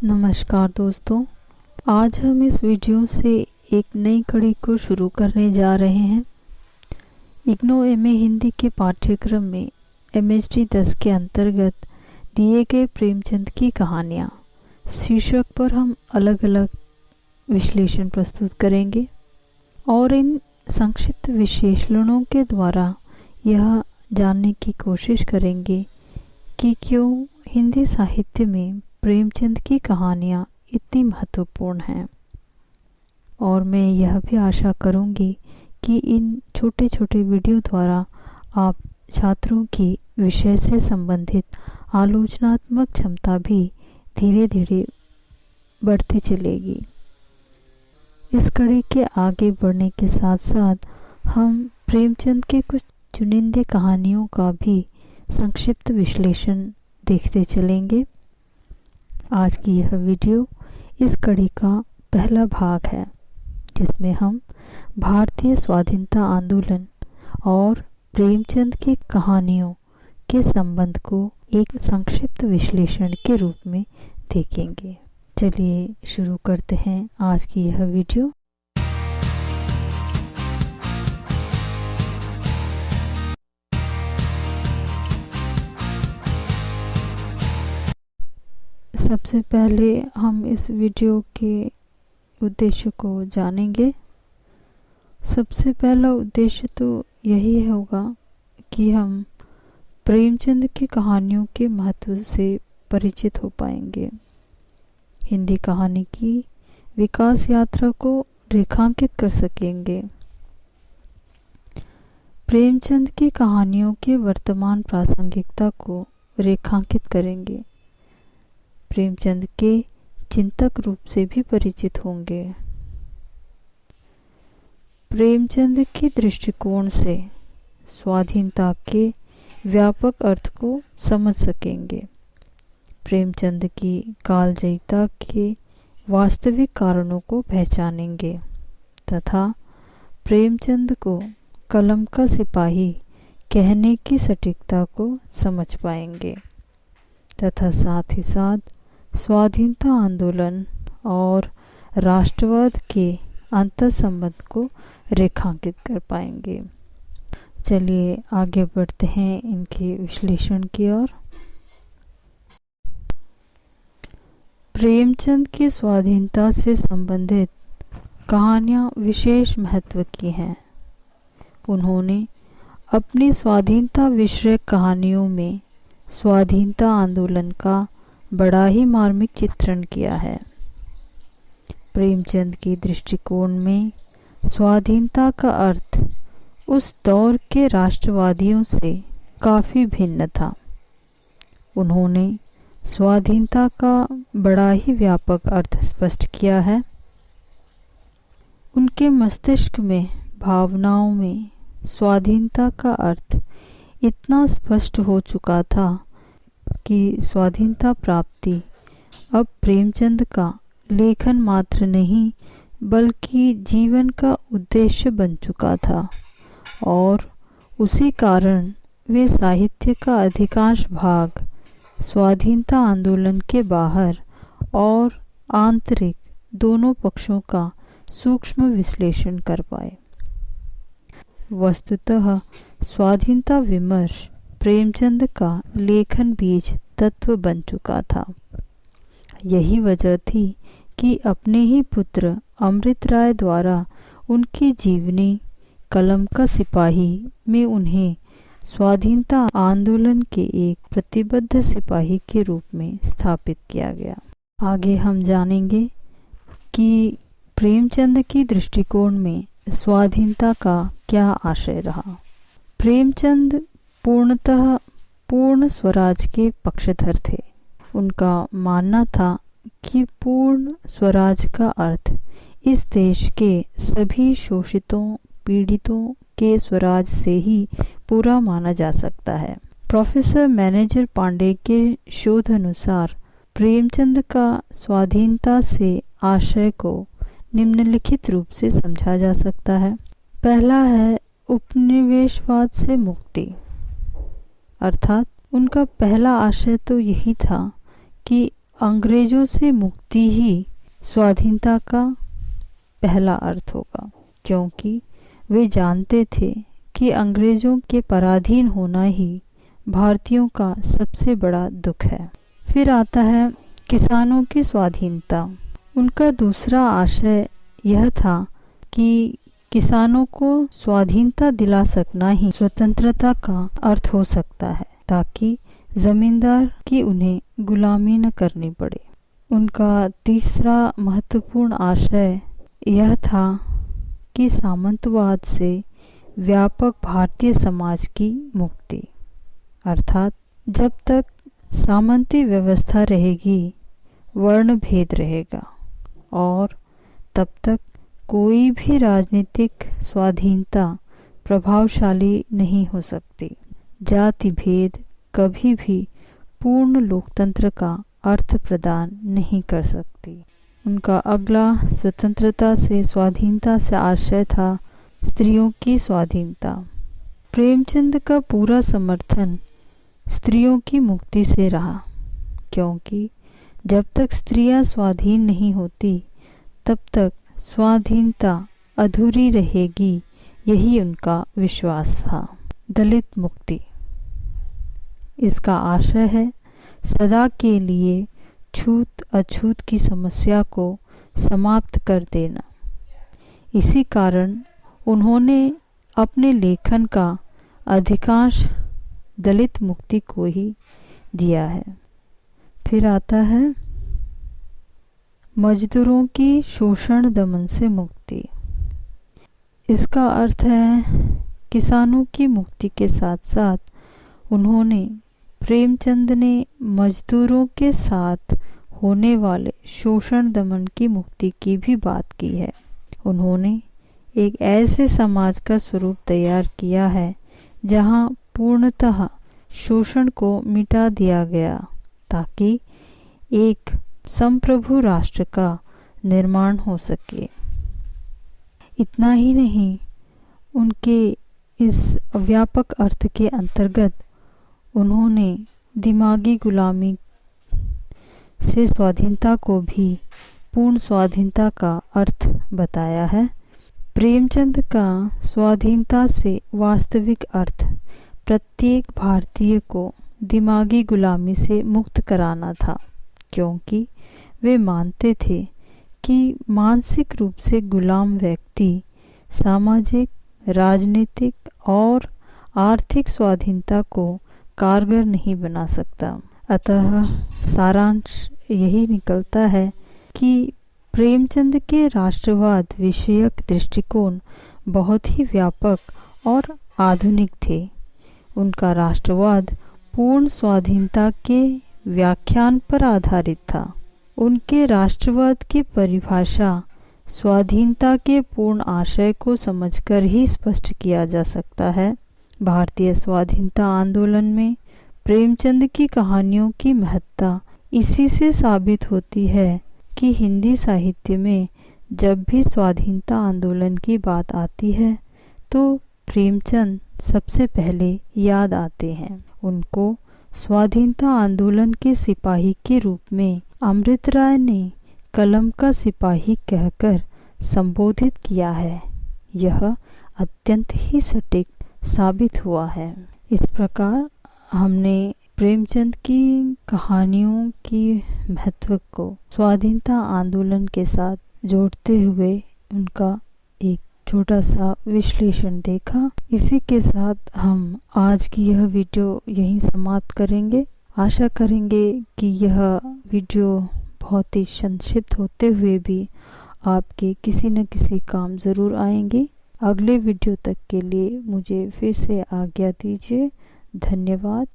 नमस्कार दोस्तों, आज हम इस वीडियो से एक नई कड़ी को शुरू करने जा रहे हैं। इग्नो एमए हिंदी के पाठ्यक्रम में एमएचटी 10 के अंतर्गत दिए गए प्रेमचंद की कहानियाँ शीर्षक पर हम अलग अलग विश्लेषण प्रस्तुत करेंगे और इन संक्षिप्त विश्लेषणों के द्वारा यह जानने की कोशिश करेंगे कि क्यों हिंदी साहित्य में प्रेमचंद की कहानियाँ इतनी महत्वपूर्ण हैं। और मैं यह भी आशा करूँगी कि इन छोटे छोटे वीडियो द्वारा आप छात्रों की विषय से संबंधित आलोचनात्मक क्षमता भी धीरे धीरे बढ़ती चलेगी। इस कड़ी के आगे बढ़ने के साथ साथ हम प्रेमचंद के कुछ चुनिंदे कहानियों का भी संक्षिप्त विश्लेषण देखते चलेंगे। आज की यह वीडियो इस कड़ी का पहला भाग है, जिसमें हम भारतीय स्वाधीनता आंदोलन और प्रेमचंद की कहानियों के संबंध को एक संक्षिप्त विश्लेषण के रूप में देखेंगे। चलिए शुरू करते हैं आज की यह वीडियो। सबसे पहले हम इस वीडियो के उद्देश्य को जानेंगे। सबसे पहला उद्देश्य तो यही होगा कि हम प्रेमचंद की कहानियों के महत्व से परिचित हो पाएंगे, हिंदी कहानी की विकास यात्रा को रेखांकित कर सकेंगे, प्रेमचंद की कहानियों के वर्तमान प्रासंगिकता को रेखांकित करेंगे, प्रेमचंद के चिंतक रूप से भी परिचित होंगे, प्रेमचंद के दृष्टिकोण से स्वाधीनता के व्यापक अर्थ को समझ सकेंगे, प्रेमचंद की कालजयिता के वास्तविक कारणों को पहचानेंगे तथा प्रेमचंद को कलम का सिपाही कहने की सटीकता को समझ पाएंगे तथा साथ ही साथ स्वाधीनता आंदोलन और राष्ट्रवाद के अंतर संबंध को रेखांकित कर पाएंगे। चलिए आगे बढ़ते हैं इनके विश्लेषण की ओर। प्रेमचंद की स्वाधीनता से संबंधित कहानियाँ विशेष महत्व की हैं। उन्होंने अपनी स्वाधीनता विषयक कहानियों में स्वाधीनता आंदोलन का बड़ा ही मार्मिक चित्रण किया है। प्रेमचंद के दृष्टिकोण में स्वाधीनता का अर्थ उस दौर के राष्ट्रवादियों से काफ़ी भिन्न था। उन्होंने स्वाधीनता का बड़ा ही व्यापक अर्थ स्पष्ट किया है। उनके मस्तिष्क में, भावनाओं में स्वाधीनता का अर्थ इतना स्पष्ट हो चुका था कि स्वाधीनता प्राप्ति अब प्रेमचंद का लेखन मात्र नहीं बल्कि जीवन का उद्देश्य बन चुका था और उसी कारण वे साहित्य का अधिकांश भाग स्वाधीनता आंदोलन के बाहर और आंतरिक दोनों पक्षों का सूक्ष्म विश्लेषण कर पाए। वस्तुतः स्वाधीनता विमर्श प्रेमचंद का लेखन बीज तत्व बन चुका था। यही वजह थी कि अपने ही पुत्र अमृत राय द्वारा उनकी जीवनी कलम का सिपाही में उन्हें स्वाधीनता आंदोलन के एक प्रतिबद्ध सिपाही के रूप में स्थापित किया गया। आगे हम जानेंगे कि प्रेमचंद की दृष्टिकोण में स्वाधीनता का क्या आशय रहा। प्रेमचंद पूर्णतः पूर्ण स्वराज के पक्षधर थे। उनका मानना था कि पूर्ण स्वराज का अर्थ इस देश के सभी शोषितों, पीड़ितों के स्वराज से ही पूरा माना जा सकता है। प्रोफेसर मैनेजर पांडे के शोध अनुसार प्रेमचंद का स्वाधीनता से आशय को निम्नलिखित रूप से समझा जा सकता है। पहला है उपनिवेशवाद से मुक्ति, अर्थात उनका पहला आशय तो यही था कि अंग्रेजों से मुक्ति ही स्वाधीनता का पहला अर्थ होगा, क्योंकि वे जानते थे कि अंग्रेजों के पराधीन होना ही भारतीयों का सबसे बड़ा दुख है। फिर आता है किसानों की स्वाधीनता। उनका दूसरा आशय यह था कि किसानों को स्वाधीनता दिला सकना ही स्वतंत्रता का अर्थ हो सकता है, ताकि जमींदार की उन्हें गुलामी न करनी पड़े। उनका तीसरा महत्वपूर्ण आशय यह था कि सामंतवाद से व्यापक भारतीय समाज की मुक्ति, अर्थात जब तक सामंती व्यवस्था रहेगी, वर्ण भेद रहेगा और तब तक कोई भी राजनीतिक स्वाधीनता प्रभावशाली नहीं हो सकती। जाति भेद कभी भी पूर्ण लोकतंत्र का अर्थ प्रदान नहीं कर सकती। उनका अगला स्वतंत्रता से स्वाधीनता से आशय था स्त्रियों की स्वाधीनता। प्रेमचंद का पूरा समर्थन स्त्रियों की मुक्ति से रहा, क्योंकि जब तक स्त्रियां स्वाधीन नहीं होती तब तक स्वाधीनता अधूरी रहेगी, यही उनका विश्वास था। दलित मुक्ति, इसका आशय है सदा के लिए छूत अछूत की समस्या को समाप्त कर देना। इसी कारण उन्होंने अपने लेखन का अधिकांश दलित मुक्ति को ही दिया है। फिर आता है मजदूरों की शोषण दमन से मुक्ति। इसका अर्थ है किसानों की मुक्ति के साथ साथ उन्होंने प्रेमचंद ने मजदूरों के साथ होने वाले शोषण दमन की मुक्ति की भी बात की है। उन्होंने एक ऐसे समाज का स्वरूप तैयार किया है जहां पूर्णतः शोषण को मिटा दिया गया, ताकि एक संप्रभु राष्ट्र का निर्माण हो सके। इतना ही नहीं, उनके इस व्यापक अर्थ के अंतर्गत उन्होंने दिमागी गुलामी से स्वाधीनता को भी पूर्ण स्वाधीनता का अर्थ बताया है। प्रेमचंद का स्वाधीनता से वास्तविक अर्थ प्रत्येक भारतीय को दिमागी गुलामी से मुक्त कराना था, क्योंकि वे मानते थे कि मानसिक रूप से गुलाम व्यक्ति सामाजिक, राजनीतिक और आर्थिक स्वाधीनता को कारगर नहीं बना सकता। अतः सारांश यही निकलता है कि प्रेमचंद के राष्ट्रवाद विषयक दृष्टिकोण बहुत ही व्यापक और आधुनिक थे। उनका राष्ट्रवाद पूर्ण स्वाधीनता के व्याख्यान पर आधारित था। उनके राष्ट्रवाद की परिभाषा स्वाधीनता के पूर्ण आशय को समझकर ही स्पष्ट किया जा सकता है। भारतीय स्वाधीनता आंदोलन में प्रेमचंद की कहानियों की महत्ता इसी से साबित होती है कि हिंदी साहित्य में जब भी स्वाधीनता आंदोलन की बात आती है तो प्रेमचंद सबसे पहले याद आते हैं। उनको स्वाधीनता आंदोलन के सिपाही के रूप में अमृत राय ने कलम का सिपाही कहकर संबोधित किया है। यह अत्यंत ही सटीक साबित हुआ है। इस प्रकार हमने प्रेमचंद की कहानियों की महत्व को स्वाधीनता आंदोलन के साथ जोड़ते हुए उनका एक छोटा सा विश्लेषण देखा। इसी के साथ हम आज की यह वीडियो यहीं समाप्त करेंगे। आशा करेंगे कि यह वीडियो बहुत ही संक्षिप्त होते हुए भी आपके किसी न किसी काम ज़रूर आएंगे। अगले वीडियो तक के लिए मुझे फिर से आज्ञा दीजिए। धन्यवाद।